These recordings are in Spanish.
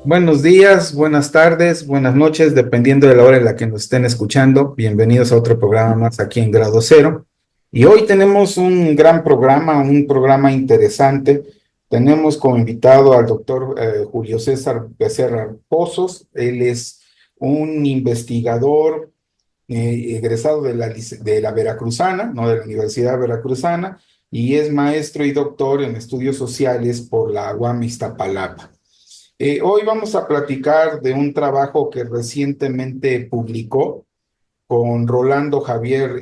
Buenos días, buenas tardes, buenas noches, dependiendo de la hora en la que nos estén escuchando. Bienvenidos a otro programa más aquí en Grado Cero. Y hoy tenemos un gran programa, un programa interesante. Tenemos como invitado al doctor Julio César Becerra Pozos. Él es un investigador egresado de la Veracruzana, no de la Universidad Veracruzana, y es maestro y doctor en estudios sociales por la UAM Iztapalapa. Hoy vamos a platicar de un trabajo que recientemente publicó con Rolando Javier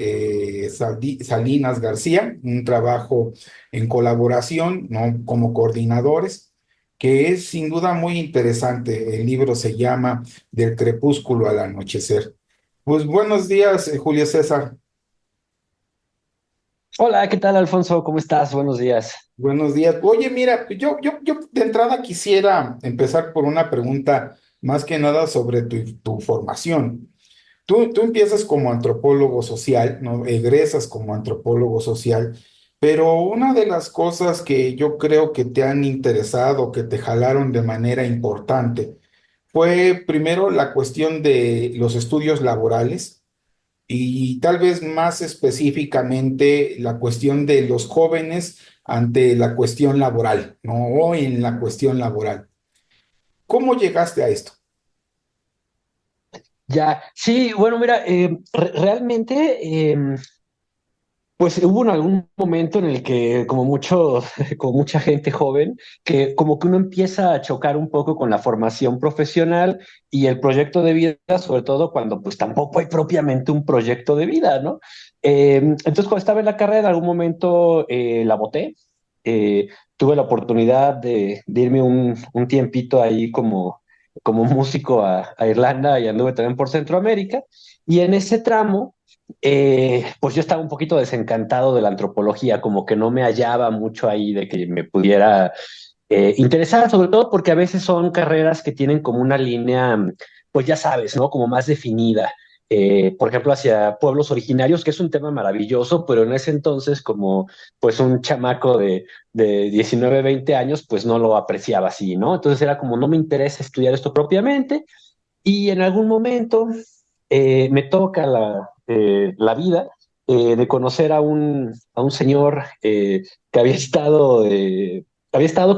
Salinas García, un trabajo en colaboración, ¿no? Como coordinadores, que es sin duda muy interesante. El libro se llama Del crepúsculo al anochecer. Pues buenos días, Julio César. Hola, ¿qué tal, Alfonso? ¿Cómo estás? Buenos días. Buenos días. Oye, mira, yo de entrada quisiera empezar por una pregunta más que nada sobre tu formación. Tú empiezas como antropólogo social, ¿no? Egresas como antropólogo social, pero una de las cosas que yo creo que te han interesado, que te jalaron de manera importante, fue primero la cuestión de los estudios laborales y tal vez más específicamente la cuestión de los jóvenes ante la cuestión laboral, ¿no? O en la cuestión laboral. ¿Cómo llegaste a esto? Ya, sí, bueno, mira, realmente, pues hubo en algún momento en el que, como mucho, como mucha gente joven, que como que uno empieza a chocar un poco con la formación profesional y el proyecto de vida, sobre todo cuando pues tampoco hay propiamente un proyecto de vida, ¿no? Entonces, cuando estaba en la carrera, en algún momento la boté. Tuve la oportunidad de irme un tiempito ahí como músico a Irlanda y anduve también por Centroamérica. Y en ese tramo, pues yo estaba un poquito desencantado de la antropología, como que no me hallaba mucho ahí de que me pudiera interesar, sobre todo porque a veces son carreras que tienen como una línea, pues ya sabes, ¿no? Como más definida. Por ejemplo, hacia pueblos originarios, que es un tema maravilloso, pero en ese entonces, como pues un chamaco de 19, 20 años, pues no lo apreciaba así, ¿no? Entonces era como, no me interesa estudiar esto propiamente, y en algún momento me toca la vida de conocer a un señor que había estado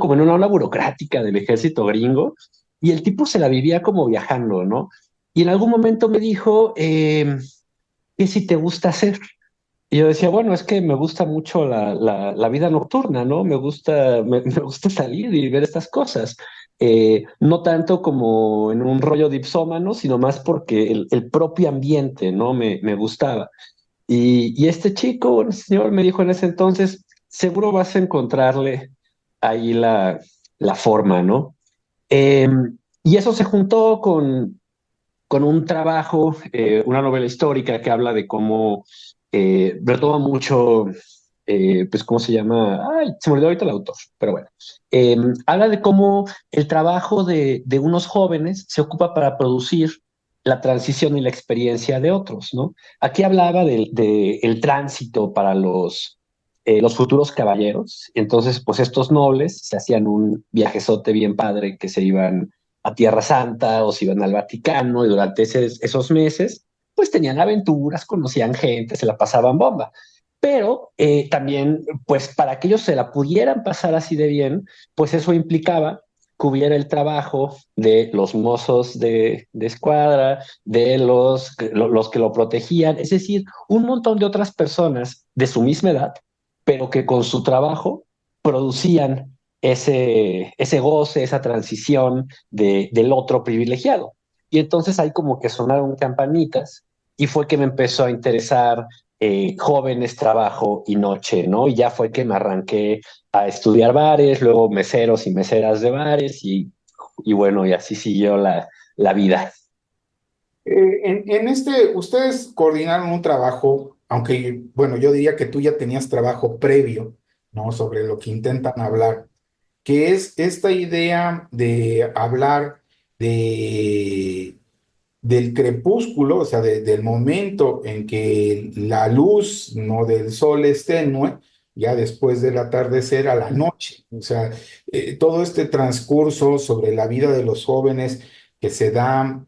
como en una ola burocrática del ejército gringo, y el tipo se la vivía como viajando, ¿no? Y en algún momento me dijo, ¿qué si te gusta hacer? Y yo decía, bueno, es que me gusta mucho la vida nocturna, ¿no? Me gusta salir y ver estas cosas. No tanto como en un rollo dipsómano, sino más porque el propio ambiente, ¿no? Me gustaba. Y este chico, bueno, este señor me dijo en ese entonces, seguro vas a encontrarle ahí la forma, ¿no? Eh, y eso se juntó con un trabajo, una novela histórica que habla de cómo retoma mucho, pues, ¿cómo se llama? Ay, se me olvidó ahorita el autor, pero bueno. Habla de cómo el trabajo de unos jóvenes se ocupa para producir la transición y la experiencia de otros, ¿no? Aquí hablaba de el tránsito para los futuros caballeros. Entonces, pues estos nobles se hacían un viajezote bien padre que se iban a Tierra Santa o se iban al Vaticano, y durante esos meses pues tenían aventuras, conocían gente, se la pasaban bomba. Pero también, pues para que ellos se la pudieran pasar así de bien, pues eso implicaba que hubiera el trabajo de los mozos de escuadra, de los que lo protegían, es decir, un montón de otras personas de su misma edad, pero que con su trabajo producían ese goce, esa transición del otro privilegiado. Y entonces ahí como que sonaron campanitas y fue que me empezó a interesar jóvenes, trabajo y noche, ¿no? Y ya fue que me arranqué a estudiar bares, luego meseros y meseras de bares y bueno, y así siguió la vida. Ustedes coordinaron un trabajo, aunque, bueno, yo diría que tú ya tenías trabajo previo, ¿no? Sobre lo que intentan hablar, que es esta idea de hablar de, del crepúsculo, o sea, del momento en que la luz, ¿no? Del sol es tenue, ya después del atardecer a la noche. O sea, todo este transcurso sobre la vida de los jóvenes que se da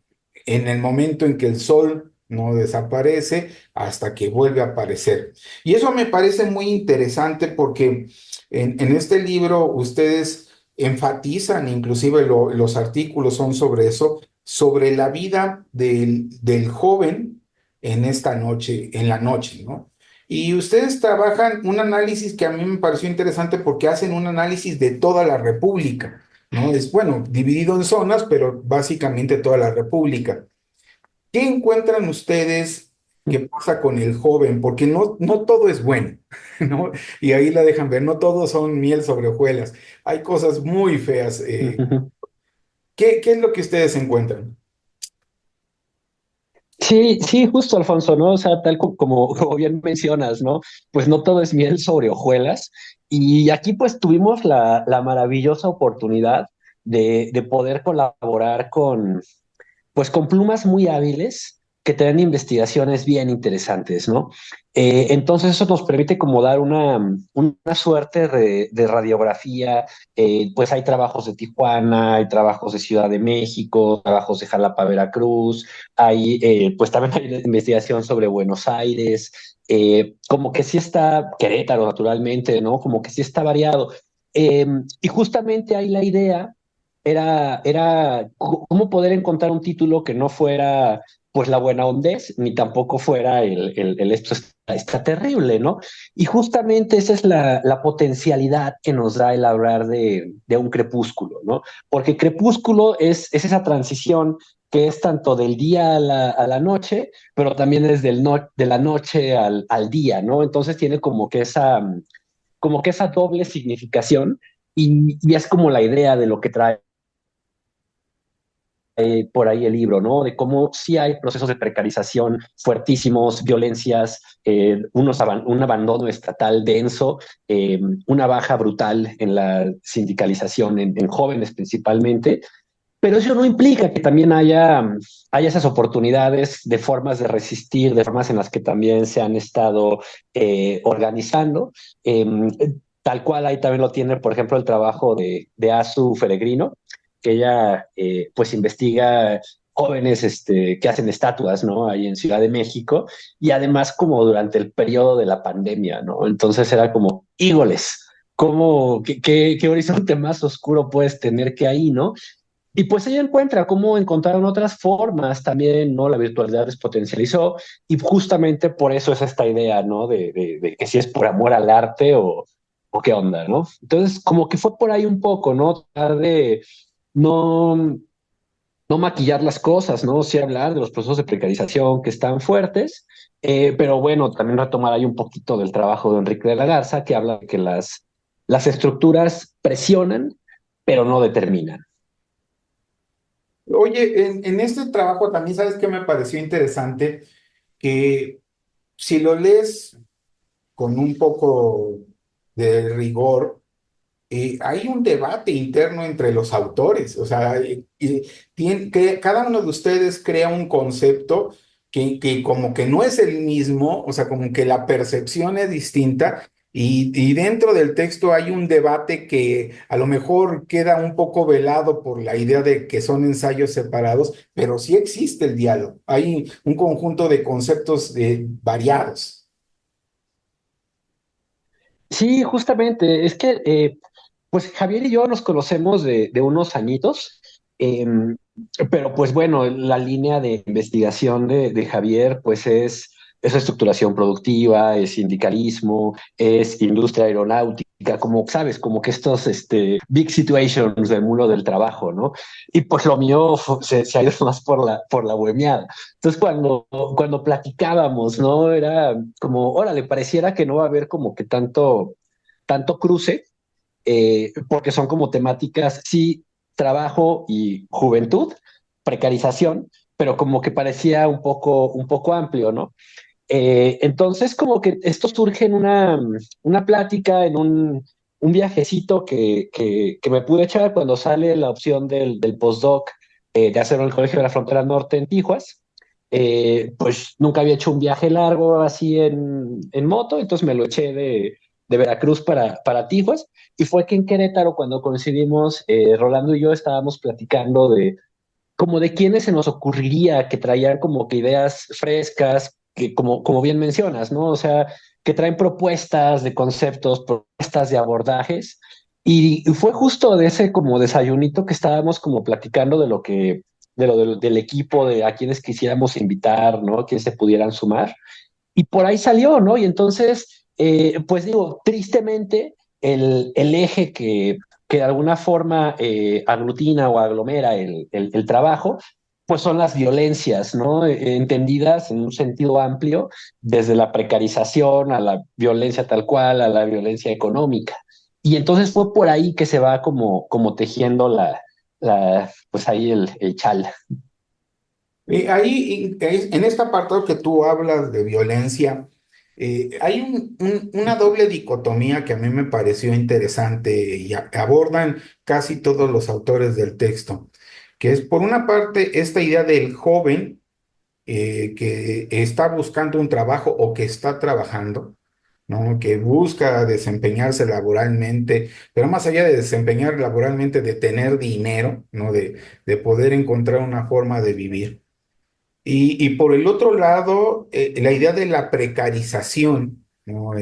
en el momento en que el sol no desaparece hasta que vuelve a aparecer. Y eso me parece muy interesante porque en este libro ustedes enfatizan, inclusive los artículos son sobre eso, sobre la vida del joven en esta noche, en la noche, ¿no? Y ustedes trabajan un análisis que a mí me pareció interesante porque hacen un análisis de toda la República, ¿no? Es, bueno, dividido en zonas, pero básicamente toda la República. ¿Qué encuentran ustedes que pasa con el joven? Porque no todo es bueno, ¿no? Y ahí la dejan ver, no todos son miel sobre hojuelas. Hay cosas muy feas. ¿Qué es lo que ustedes encuentran? Sí, sí, justo, Alfonso, ¿no? O sea, como bien mencionas, ¿no? Pues no todo es miel sobre hojuelas. Y aquí pues tuvimos la maravillosa oportunidad de poder colaborar pues con plumas muy hábiles que te dan investigaciones bien interesantes, ¿no? Entonces eso nos permite como dar una suerte de radiografía. Pues hay trabajos de Tijuana, hay trabajos de Ciudad de México, trabajos de Jalapa, Veracruz, hay pues también hay una investigación sobre Buenos Aires, como que sí está Querétaro naturalmente, ¿no? Como que sí está variado. Y justamente hay la idea era cómo poder encontrar un título que no fuera pues la buena hondez, ni tampoco fuera el esto está terrible, ¿no? Y justamente esa es la potencialidad que nos da el hablar de un crepúsculo, ¿no? Porque crepúsculo es esa transición que es tanto del día a la noche, pero también es de la noche al día, ¿no? Entonces tiene como que esa doble significación y es como la idea de lo que trae por ahí el libro, ¿no? De cómo sí hay procesos de precarización fuertísimos, violencias, un abandono estatal denso, una baja brutal en la sindicalización en jóvenes principalmente, pero eso no implica que también haya esas oportunidades de formas de resistir, de formas en las que también se han estado organizando. Eh, Tal cual ahí también lo tiene, por ejemplo, el trabajo de Azu Feregrino, que ella pues investiga jóvenes que hacen estatuas, ¿no? Ahí en Ciudad de México, y además como durante el periodo de la pandemia, ¿no? Entonces era como, hígoles, qué horizonte más oscuro puedes tener que ahí, ¿no? Y pues ella encuentra cómo encontraron otras formas también, ¿no? La virtualidad les potencializó y justamente por eso es esta idea, ¿no? De que si es por amor al arte o qué onda, ¿no? Entonces, como que fue por ahí un poco, ¿no? Tratar de no, no maquillar las cosas, ¿no? Sí hablar de los procesos de precarización que están fuertes, pero bueno, también retomar ahí un poquito del trabajo de Enrique de la Garza, que habla de que las estructuras presionan, pero no determinan. Oye, en este trabajo también, ¿sabes qué me pareció interesante? Que si lo lees con un poco de rigor, hay un debate interno entre los autores, o sea, que cada uno de ustedes crea un concepto que como que no es el mismo, o sea, como que la percepción es distinta. Y dentro del texto hay un debate que a lo mejor queda un poco velado por la idea de que son ensayos separados, pero sí existe el diálogo. Hay un conjunto de conceptos variados. Sí, justamente, es que pues Javier y yo nos conocemos de unos añitos, pero pues bueno, la línea de investigación de Javier pues es estructuración productiva, es sindicalismo, es industria aeronáutica, como sabes, como que estos big situations del mundo del trabajo, ¿no? Y pues lo mío se ha ido más por la bohemiada. Entonces cuando platicábamos, ¿no? Era como, órale, pareciera que no va a haber como que tanto cruce, porque son como temáticas, sí, trabajo y juventud, precarización, pero como que parecía un poco amplio, ¿no? Entonces, como que esto surge en una plática, en un viajecito que me pude echar cuando sale la opción del postdoc de hacerlo en el Colegio de la Frontera Norte en Tijuas. Pues nunca había hecho un viaje largo así en moto, entonces me lo eché de Veracruz para Tijuas, y fue que en Querétaro, cuando coincidimos, Rolando y yo estábamos platicando de como de quiénes se nos ocurriría que traían como que ideas frescas, que como bien mencionas, ¿no? O sea, que traen propuestas de conceptos, propuestas de abordajes. Y fue justo de ese como desayunito que estábamos como platicando de lo que, del equipo, de a quienes quisiéramos invitar, ¿no? Quienes se pudieran sumar. Y por ahí salió, ¿no? Y entonces, pues digo, tristemente, el eje que de alguna forma aglutina o aglomera el trabajo, pues son las violencias, ¿no? Entendidas en un sentido amplio, desde la precarización a la violencia tal cual, a la violencia económica. Y entonces fue por ahí que se va como tejiendo pues ahí el chal. Ahí, en este apartado que tú hablas de violencia, hay una doble dicotomía que a mí me pareció interesante y abordan casi todos los autores del texto, que es por una parte esta idea del joven que está buscando un trabajo o que está trabajando, ¿no? Que busca desempeñarse laboralmente, pero más allá de desempeñar laboralmente, de tener dinero, ¿no? De poder encontrar una forma de vivir. Y por el otro lado, la idea de la precarización, ¿no?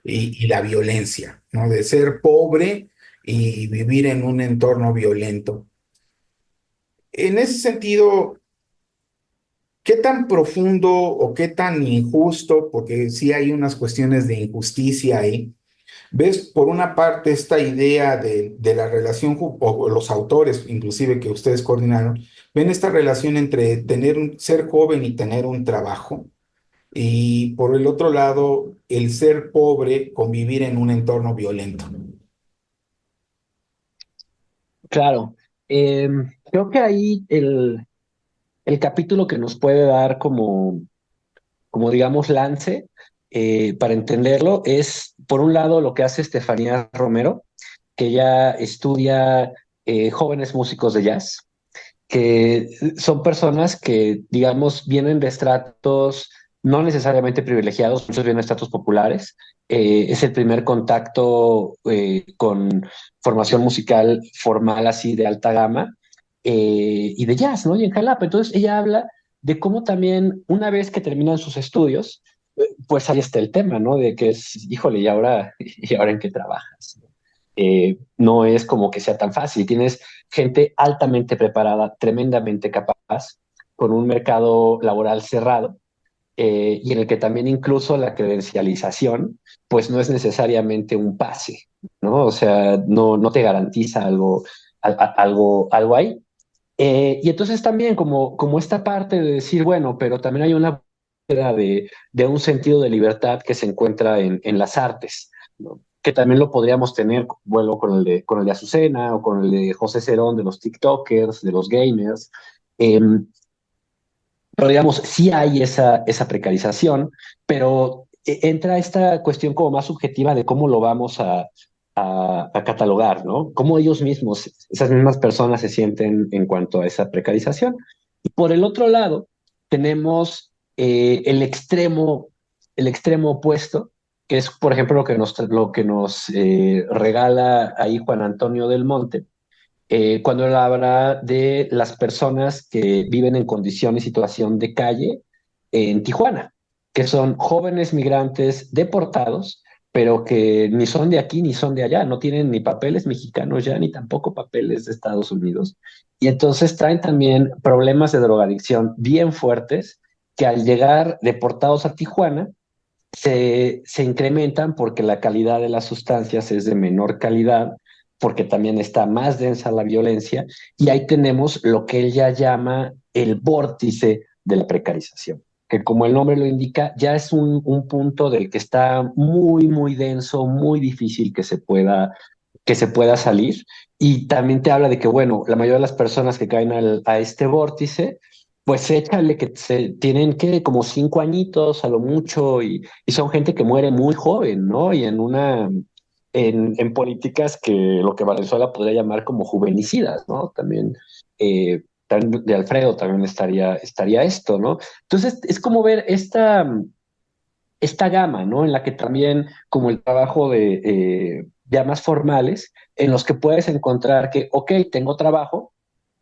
Y la violencia, ¿no? De ser pobre y vivir en un entorno violento. En ese sentido, ¿qué tan profundo o qué tan injusto, porque sí hay unas cuestiones de injusticia ahí, ves por una parte esta idea de la relación, o los autores inclusive que ustedes coordinaron, ven esta relación entre ser joven y tener un trabajo, y por el otro lado, el ser pobre, convivir en un entorno violento? Claro. Creo que ahí el capítulo que nos puede dar como digamos, lance para entenderlo es, por un lado, lo que hace Estefanía Romero, que ella estudia jóvenes músicos de jazz, que son personas que, digamos, vienen de estratos no necesariamente privilegiados, muchos vienen de estratos populares. Es el primer contacto con formación musical formal así de alta gama y de jazz, ¿no? Y en Jalapa. Entonces ella habla de cómo también una vez que terminan sus estudios, pues ahí está el tema, ¿no? De que es, híjole, y ahora en qué trabajas? No es como que sea tan fácil. Tienes gente altamente preparada, tremendamente capaz, con un mercado laboral cerrado y en el que también incluso la credencialización, pues no es necesariamente un pase, ¿no? O sea, no te garantiza algo ahí. Y entonces también como esta parte de decir, bueno, pero también hay una búsqueda de un sentido de libertad que se encuentra en las artes, ¿no? Que también lo podríamos tener, vuelvo con el de Azucena o con el de José Cerón, de los TikTokers, de los gamers. Eh, pero digamos, sí hay esa precarización, pero entra esta cuestión como más subjetiva de cómo lo vamos a catalogar, ¿no? Cómo ellos mismos, esas mismas personas se sienten en cuanto a esa precarización. Y por el otro lado, tenemos el extremo opuesto, que es, por ejemplo, lo que nos regala ahí Juan Antonio del Monte, cuando él habla de las personas que viven en condición y situación de calle en Tijuana, que son jóvenes migrantes deportados, pero que ni son de aquí ni son de allá, no tienen ni papeles mexicanos ya, ni tampoco papeles de Estados Unidos. Y entonces traen también problemas de drogadicción bien fuertes que al llegar deportados a Tijuana, se incrementan porque la calidad de las sustancias es de menor calidad, porque también está más densa la violencia, y ahí tenemos lo que él ya llama el vórtice de la precarización, que como el nombre lo indica, ya es un punto del que está muy, muy denso, muy difícil que se pueda salir. Y también te habla de que, bueno, la mayoría de las personas que caen a este vórtice, pues échale que se tienen que como 5 añitos a lo mucho y son gente que muere muy joven, ¿no? Y en políticas que lo que Valenzuela podría llamar como juvenicidas, ¿no? También de Alfredo también estaría esto, ¿no? Entonces es como ver esta gama, ¿no? En la que también, como el trabajo de ya más formales, en los que puedes encontrar que, ok, tengo trabajo,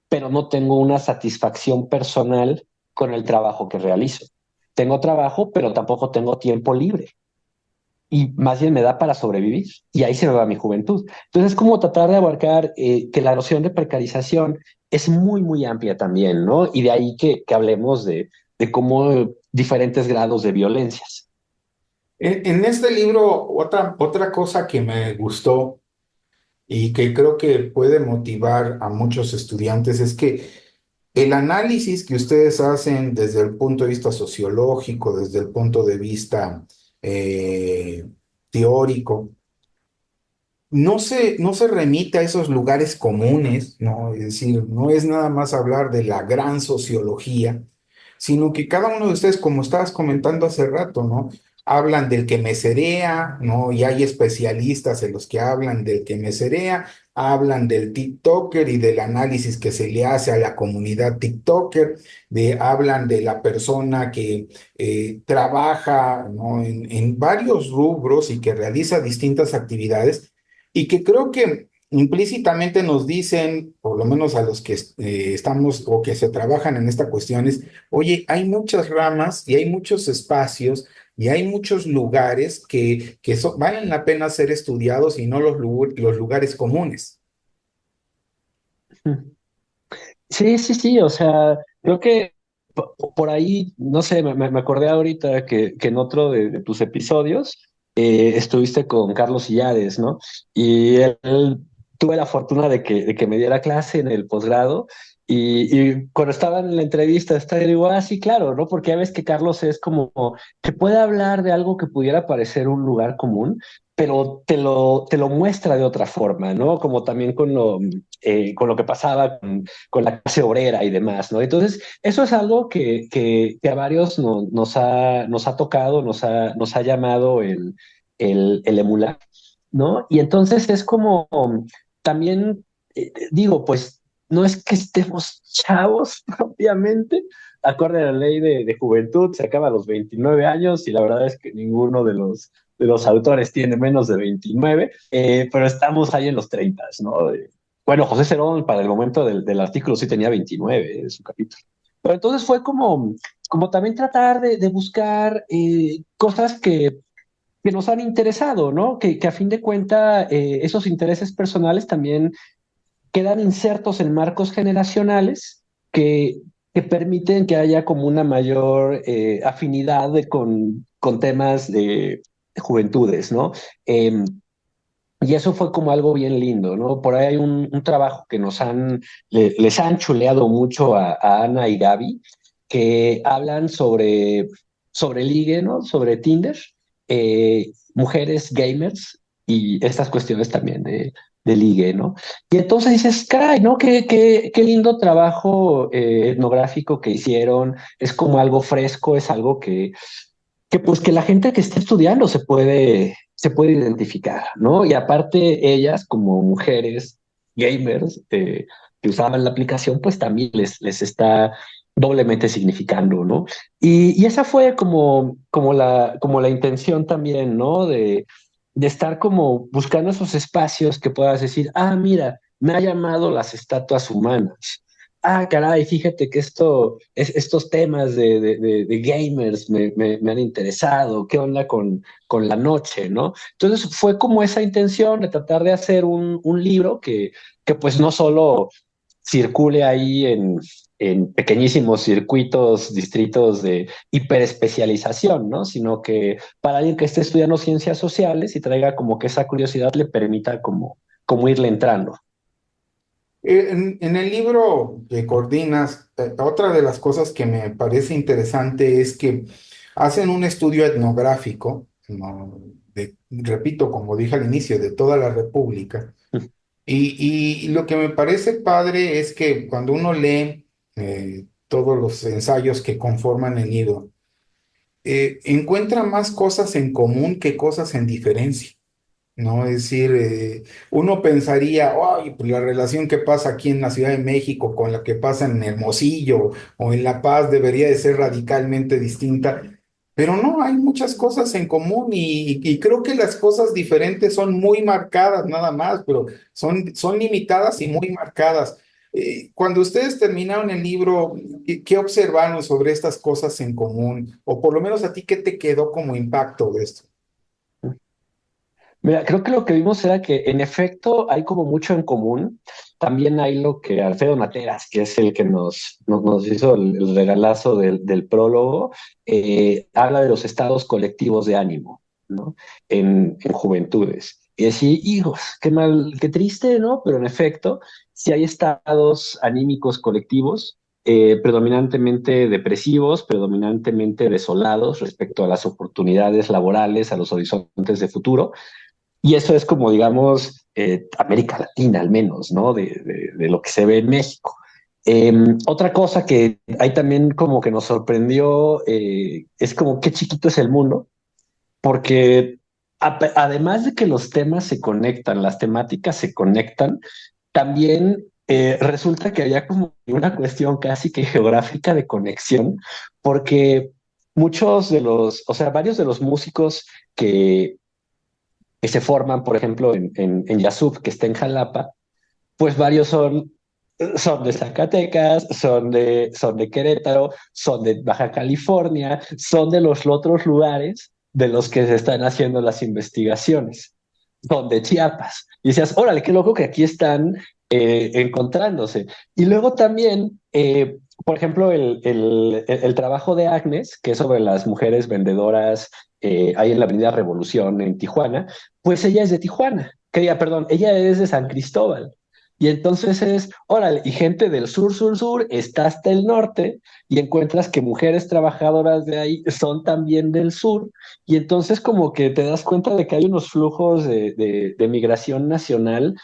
pero no tengo una satisfacción personal con el trabajo que realizo. Tengo trabajo, pero tampoco tengo tiempo libre y más bien me da para sobrevivir. Y ahí se me va mi juventud. Entonces es como tratar de abarcar que la noción de precarización es muy, muy amplia también, ¿no? Y de ahí que hablemos de cómo diferentes grados de violencias. En este libro, otra cosa que me gustó y que creo que puede motivar a muchos estudiantes es que el análisis que ustedes hacen desde el punto de vista sociológico, desde el punto de vista eh, teórico, no se remite a esos lugares comunes, ¿no? Es decir, no es nada más hablar de la gran sociología, sino que cada uno de ustedes, como estabas comentando hace rato, ¿no? Hablan del que meserea, ¿no? Y hay especialistas en los que hablan del que meserea, hablan del TikToker y del análisis que se le hace a la comunidad TikToker, hablan de la persona que trabaja, ¿no? En varios rubros y que realiza distintas actividades y que creo que implícitamente nos dicen, por lo menos a los que estamos o que se trabajan en esta cuestión, es, oye, hay muchas ramas y hay muchos espacios y hay muchos lugares que valen la pena ser estudiados y no los lugares comunes. Sí, sí, sí, o sea, creo que por ahí, no sé, me acordé ahorita que en otro de tus episodios estuviste con Carlos Illades, ¿no? Y él tuve la fortuna de que me diera clase en el posgrado y cuando estaba en la entrevista, digo, ah, sí, claro, ¿no? Porque ya ves que Carlos es como que puede hablar de algo que pudiera parecer un lugar común, pero te lo muestra de otra forma, ¿no? Como también con lo que pasaba con la clase obrera y demás, ¿no? Entonces, eso es algo que a varios nos ha tocado, nos ha llamado el emular, ¿no? Y entonces es como también, digo, pues no es que estemos chavos propiamente, acorde a la ley de juventud, se acaba a los 29 años y la verdad es que ninguno de los autores tiene menos de 29, pero estamos ahí en los 30, ¿no? Bueno, José Cerón para el momento del artículo sí tenía 29 en su capítulo. Pero entonces fue como también tratar de buscar cosas que nos han interesado, ¿no? Que a fin de cuentas esos intereses personales también quedan insertos en marcos generacionales que permiten que haya como una mayor afinidad con temas de juventudes, ¿no? Eh, y eso fue como algo bien lindo, ¿no? Por ahí hay un trabajo que les han chuleado mucho a Ana y Gaby, que hablan sobre ligue, ¿no? Sobre Tinder, mujeres gamers y estas cuestiones también de ligue, ¿no? Y entonces dices, caray, ¿no? Qué lindo trabajo etnográfico que hicieron, es como algo fresco, es algo que pues que la gente que está estudiando se puede identificar, ¿no? Y aparte ellas como mujeres gamers que usaban la aplicación, pues también les está doblemente significando, ¿no? Y esa fue como la intención también, ¿no? De estar como buscando esos espacios que puedas decir, ah, mira, me ha llamado las estatuas humanas. Ah, caray, fíjate que estos temas de gamers me han interesado, ¿qué onda con la noche, no? Entonces fue como esa intención de tratar de hacer un libro que pues no solo circule ahí en pequeñísimos circuitos, distritos de hiperespecialización, ¿no? Sino que para alguien que esté estudiando ciencias sociales y traiga como que esa curiosidad le permita como irle entrando. En el libro que coordinas, otra de las cosas que me parece interesante es que hacen un estudio etnográfico, ¿no? Repito, como dije al inicio, de toda la República. Y lo que me parece padre es que cuando uno lee todos los ensayos que conforman el libro, encuentra más cosas en común que cosas en diferencia. ¿No? Es decir, uno pensaría, ay, pues la relación que pasa aquí en la Ciudad de México con la que pasa en Hermosillo o en La Paz debería de ser radicalmente distinta. pero no, hay muchas cosas en común y creo que las cosas diferentes son muy marcadas nada más, pero son limitadas y muy marcadas. Cuando ustedes terminaron el libro, ¿qué observaron sobre estas cosas en común? O por lo menos a ti, ¿qué te quedó como impacto de esto? Mira, creo que lo que vimos era que en efecto hay como mucho en común. También hay lo que Alfredo Nateras, que es el que nos hizo el regalazo del prólogo, habla de los estados colectivos de ánimo, ¿no? En juventudes. Y decir, hijos, qué mal, qué triste, ¿no? Pero en efecto, si hay estados anímicos colectivos, predominantemente depresivos, predominantemente desolados respecto a las oportunidades laborales, a los horizontes de futuro, y eso es como, digamos, América Latina al menos, ¿no? De lo que se ve en México. Otra cosa que hay también como que nos sorprendió es como qué chiquito es el mundo, porque además de que los temas se conectan, las temáticas se conectan, también resulta que había como una cuestión casi que geográfica de conexión, porque muchos de los, o sea, varios de los músicos que se forman, por ejemplo, en Yasup, que está en Jalapa, pues varios son de Zacatecas, son de Querétaro, son de Baja California, son de los otros lugares de los que se están haciendo las investigaciones, son de Chiapas. Y decías, órale, qué loco que aquí están encontrándose. Y luego también, por ejemplo, el trabajo de Agnes, que es sobre las mujeres vendedoras ahí en la Avenida Revolución en Tijuana, pues ella es de Tijuana, que ella, perdón, ella es de San Cristóbal. Y entonces es, órale, y gente del sur está hasta el norte y encuentras que mujeres trabajadoras de ahí son también del sur y entonces como que te das cuenta de que hay unos flujos de migración nacional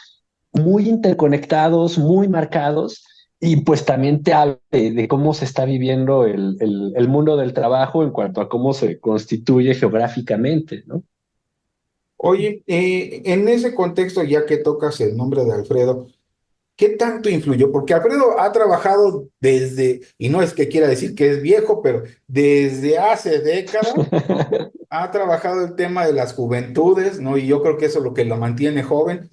muy interconectados, muy marcados y pues también te habla de cómo se está viviendo el mundo del trabajo en cuanto a cómo se constituye geográficamente, ¿no? Oye, en ese contexto, ya que tocas el nombre de Alfredo, ¿qué tanto influyó? Porque Alfredo ha trabajado desde, y no es que quiera decir que es viejo, pero desde hace décadas ha trabajado el tema de las juventudes, ¿no? Y yo creo que eso es lo que lo mantiene joven.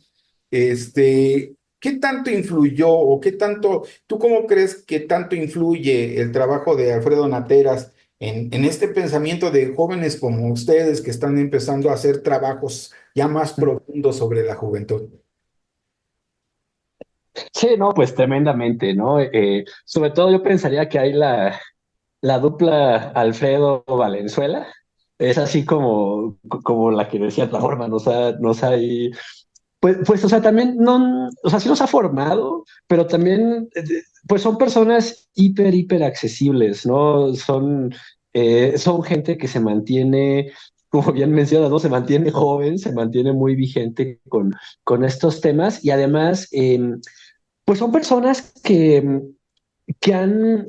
¿Qué tanto influyó o qué tanto, tú cómo crees que tanto influye el trabajo de Alfredo Nateras en este pensamiento de jóvenes como ustedes que están empezando a hacer trabajos ya más profundos sobre la juventud? Sí, no, pues tremendamente, ¿no? Sobre todo yo pensaría que hay la dupla Alfredo Valenzuela, es así como la que decía la forma, nos hay, pues, o sea, también no, o sea, sí nos ha formado, pero también, pues son personas hiper accesibles, ¿no? Son gente que se mantiene, como bien mencionas, ¿no? Se mantiene joven, se mantiene muy vigente con estos temas y además, pues son personas que han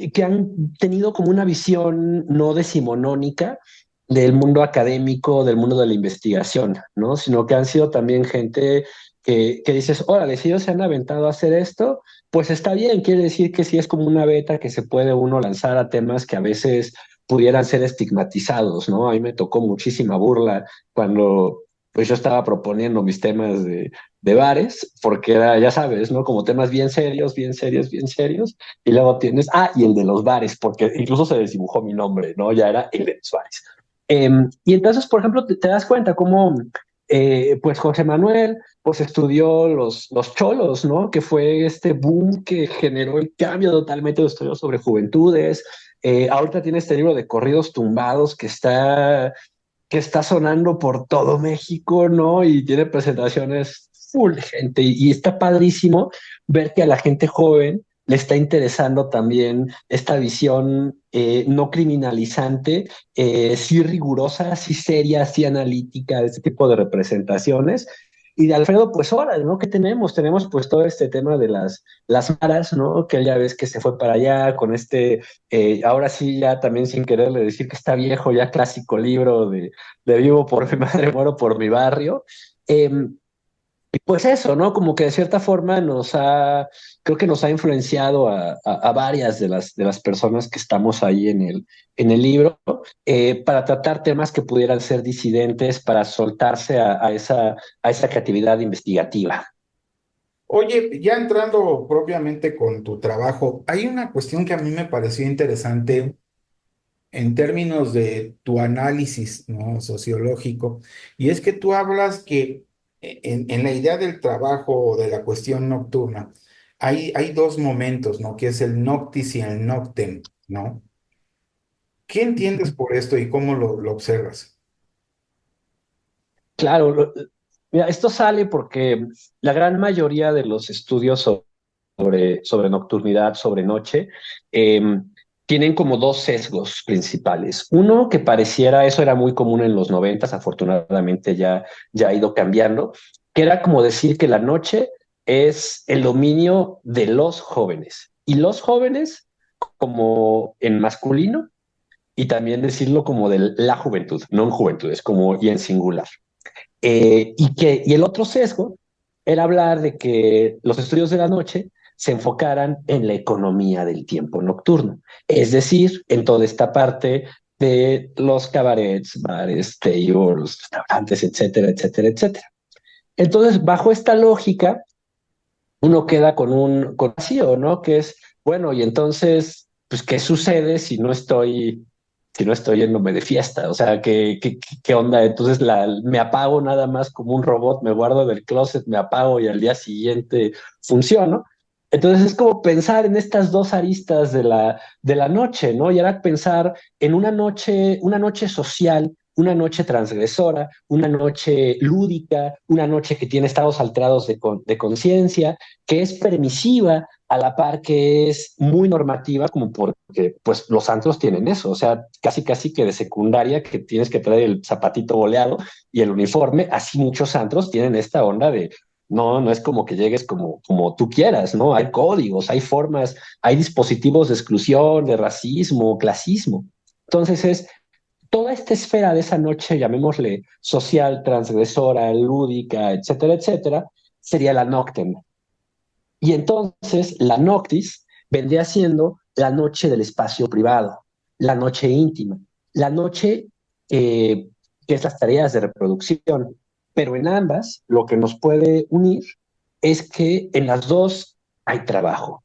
tenido como una visión no decimonónica del mundo académico, del mundo de la investigación, ¿no? Sino que han sido también gente que dices, órale, si ellos se han aventado a hacer esto, pues está bien, quiere decir que sí es como una beta que se puede uno lanzar a temas que a veces pudieran ser estigmatizados, ¿no? A mí me tocó muchísima burla cuando pues yo estaba proponiendo mis temas de bares, porque era, ya sabes, ¿no? Como temas bien serios, bien serios, bien serios, y luego tienes, y el de los bares, porque incluso se desdibujó mi nombre, ¿no? Ya era el de los bares. Y entonces, por ejemplo, te das cuenta cómo, pues José Manuel, pues estudió los cholos, ¿no? Que fue este boom que generó el cambio totalmente de estudios sobre juventudes. Ahorita tiene este libro de corridos tumbados que está sonando por todo México, ¿no? Y tiene presentaciones full gente y está padrísimo ver que a la gente joven le está interesando también esta visión no criminalizante, sí rigurosa, sí seria, sí analítica de este tipo de representaciones. Y de Alfredo, pues ahora, ¿no? ¿Qué tenemos? Tenemos pues todo este tema de las maras, ¿no? Que ya ves que se fue para allá con ahora sí ya también sin quererle decir que está viejo, ya clásico libro de vivo por mi madre, muero por mi barrio. Eh, Pues eso, ¿no? Como que de cierta forma creo que nos ha influenciado a varias de las personas que estamos ahí en el libro, para tratar temas que pudieran ser disidentes, para soltarse a esa creatividad investigativa. Oye, ya entrando propiamente con tu trabajo, hay una cuestión que a mí me pareció interesante en términos de tu análisis, ¿no? Sociológico, y es que tú hablas que en la idea del trabajo o de la cuestión nocturna, hay dos momentos, ¿no? Que es el noctis y el noctem, ¿no? ¿Qué entiendes por esto y cómo lo observas? Claro, mira, esto sale porque la gran mayoría de los estudios sobre nocturnidad, sobre noche, eh, tienen como dos sesgos principales. Uno que pareciera, eso era muy común en los noventas, afortunadamente ya ha ido cambiando, que era como decir que la noche es el dominio de los jóvenes. Y los jóvenes como en masculino y también decirlo como de la juventud, no en juventud, es como y en singular. Y el otro sesgo era hablar de que los estudios de la noche se enfocaran en la economía del tiempo nocturno, es decir, en toda esta parte de los cabarets, bares, tables, restaurantes, etcétera, etcétera, etcétera. Entonces, bajo esta lógica, uno queda con vacío, ¿no? Que es, bueno, y entonces, pues, ¿qué sucede si no estoy yéndome de fiesta? O sea, ¿qué onda? Entonces me apago nada más como un robot, me guardo del closet, me apago y al día siguiente funciono. Entonces es como pensar en estas dos aristas de la noche, ¿no? Y era pensar en una noche social, una noche transgresora, una noche lúdica, una noche que tiene estados alterados de conciencia, que es permisiva a la par que es muy normativa, como porque pues los antros tienen eso, o sea, casi casi que de secundaria que tienes que traer el zapatito boleado y el uniforme, así muchos antros tienen esta onda de no es como que llegues como tú quieras, ¿no? Hay códigos, hay formas, hay dispositivos de exclusión, de racismo, clasismo. Entonces es toda esta esfera de esa noche, llamémosle social, transgresora, lúdica, etcétera, etcétera, sería la noctem. Y entonces la noctis vendría siendo la noche del espacio privado, la noche íntima, la noche que es las tareas de reproducción. Pero en ambas, lo que nos puede unir es que en las dos hay trabajo,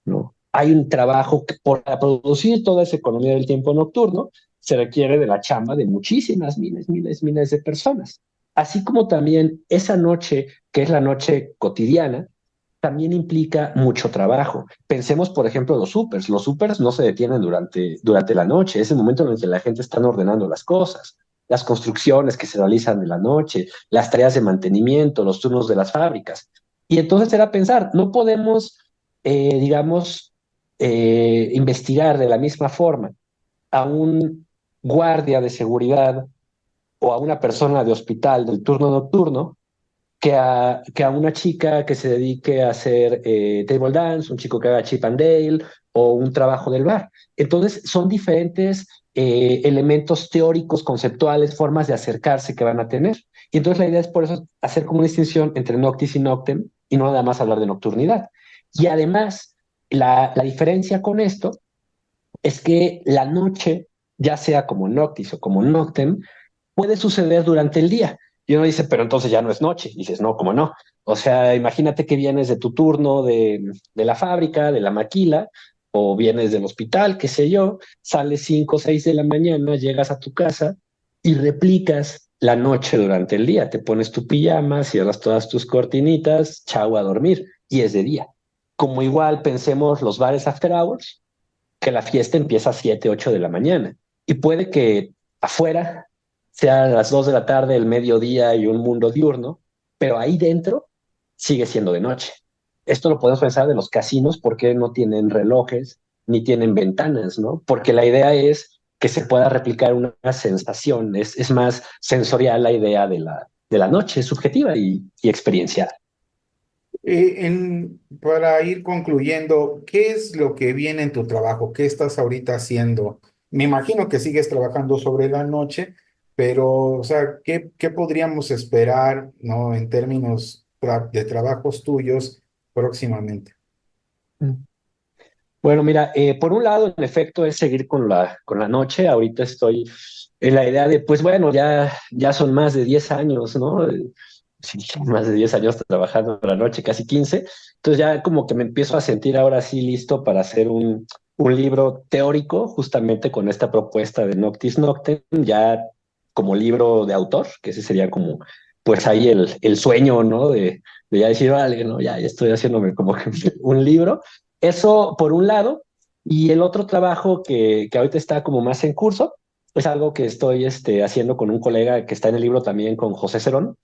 ¿no? Hay un trabajo que para producir toda esa economía del tiempo nocturno se requiere de la chamba de muchísimas miles de personas. Así como también esa noche, que es la noche cotidiana, también implica mucho trabajo. Pensemos, por ejemplo, los supers. Los supers no se detienen durante la noche, es el momento en el que la gente está ordenando las cosas, las construcciones que se realizan de la noche, las tareas de mantenimiento, los turnos de las fábricas. Y entonces era pensar, no podemos, digamos, investigar de la misma forma a un guardia de seguridad o a una persona de hospital del turno nocturno que a una chica que se dedique a hacer table dance, un chico que haga chip and dale o un trabajo del bar. Entonces, son diferentes elementos teóricos, conceptuales, formas de acercarse que van a tener. Y entonces la idea es por eso hacer como una distinción entre noctis y noctem y no nada más hablar de nocturnidad. Y además, la diferencia con esto es que la noche, ya sea como noctis o como noctem, puede suceder durante el día. Y uno dice, pero entonces ya no es noche. Y dices, no, ¿cómo no? O sea, imagínate que vienes de tu turno de la fábrica, de la maquila, o vienes del hospital, qué sé yo, sales 5 o 6 de la mañana, llegas a tu casa y replicas la noche durante el día. Te pones tu pijama, cierras todas tus cortinitas, chau a dormir, y es de día. Como igual pensemos los bares after hours, que la fiesta empieza a 7, 8 de la mañana. Y puede que afuera sea las 2 de la tarde, el mediodía y un mundo diurno, pero ahí dentro sigue siendo de noche. Esto lo podemos pensar de los casinos porque no tienen relojes ni tienen ventanas, ¿no? Porque la idea es que se pueda replicar una sensación, es más sensorial la idea de la noche, es subjetiva y experiencial. Para ir concluyendo, ¿qué es lo que viene en tu trabajo? ¿Qué estás ahorita haciendo? Me imagino que sigues trabajando sobre la noche, pero, o sea, ¿qué podríamos esperar, ¿no? En términos de trabajos tuyos próximamente? Bueno, mira, por un lado, en efecto, es seguir con con la noche. Ahorita estoy en la idea de, pues bueno, ya son más de 10 años, ¿no? Sí, más de 10 años trabajando en la noche, casi 15. Entonces ya como que me empiezo a sentir ahora sí listo para hacer un libro teórico, justamente con esta propuesta de Noctis Noctem, ya como libro de autor, que ese sería como, pues ahí el sueño, ¿no? De ya decir, vale, no, ya estoy haciéndome como que un libro. Eso por un lado, y el otro trabajo que ahorita está como más en curso, es algo que estoy haciendo con un colega que está en el libro también, con José Cerón,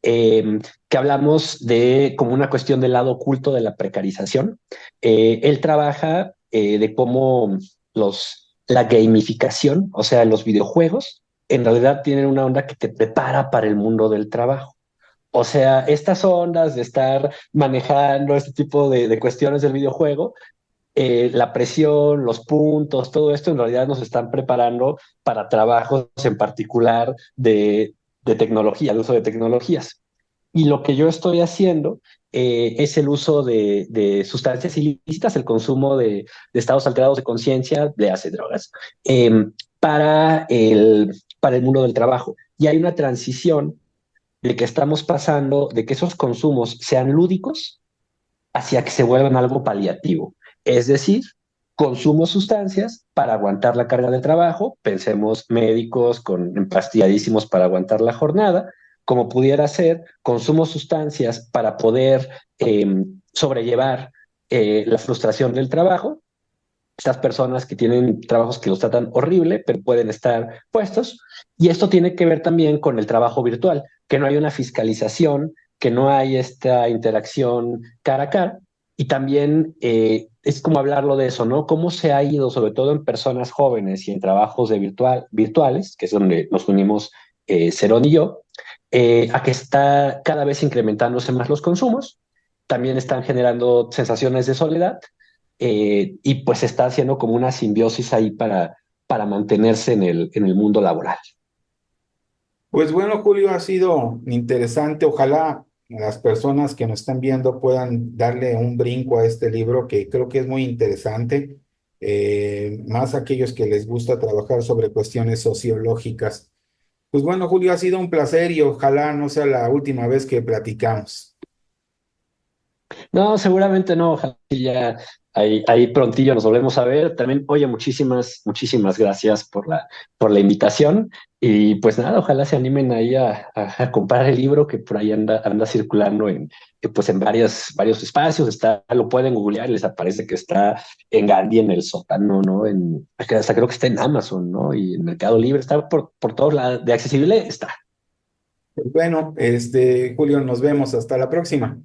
que hablamos de como una cuestión del lado oculto de la precarización. Él trabaja de cómo la gamificación, o sea, los videojuegos, en realidad tienen una onda que te prepara para el mundo del trabajo. O sea, estas ondas de estar manejando este tipo de cuestiones del videojuego, la presión, los puntos, todo esto en realidad nos están preparando para trabajos en particular de tecnología, de uso de tecnologías. Y lo que yo estoy haciendo es el uso de sustancias ilícitas, el consumo de estados alterados de conciencia, de hace drogas, eh, para para el mundo del trabajo. Y hay una transición de que estamos pasando de que esos consumos sean lúdicos hacia que se vuelvan algo paliativo. Es decir, consumo sustancias para aguantar la carga de trabajo, pensemos médicos con empastilladísimos para aguantar la jornada, como pudiera ser, consumo sustancias para poder sobrellevar la frustración del trabajo, estas personas que tienen trabajos que los tratan horrible, pero pueden estar puestos. Y esto tiene que ver también con el trabajo virtual, que no hay una fiscalización, que no hay esta interacción cara a cara. Y también es como hablarlo de eso, ¿no? Cómo se ha ido, sobre todo en personas jóvenes y en trabajos de virtuales, que es donde nos unimos Cerón y yo, a que está cada vez incrementándose más los consumos. También están generando sensaciones de soledad y pues está haciendo como una simbiosis ahí para mantenerse en en el mundo laboral. Pues bueno, Julio, ha sido interesante. Ojalá las personas que nos están viendo puedan darle un brinco a este libro que creo que es muy interesante, más aquellos que les gusta trabajar sobre cuestiones sociológicas. Pues bueno, Julio, ha sido un placer y ojalá no sea la última vez que platicamos. No, seguramente no, ojalá que ya ahí prontillo nos volvemos a ver. También, oye, muchísimas gracias por por la invitación. Y pues nada, ojalá se animen ahí a comprar el libro que por ahí anda circulando pues en varios espacios. Lo pueden googlear, les aparece que está en Gandhi, en el sótano, ¿no? Hasta creo que está en Amazon, ¿no? Y en Mercado Libre, está por todos lados, de accesible está. Pues bueno, Julio, nos vemos. Hasta la próxima.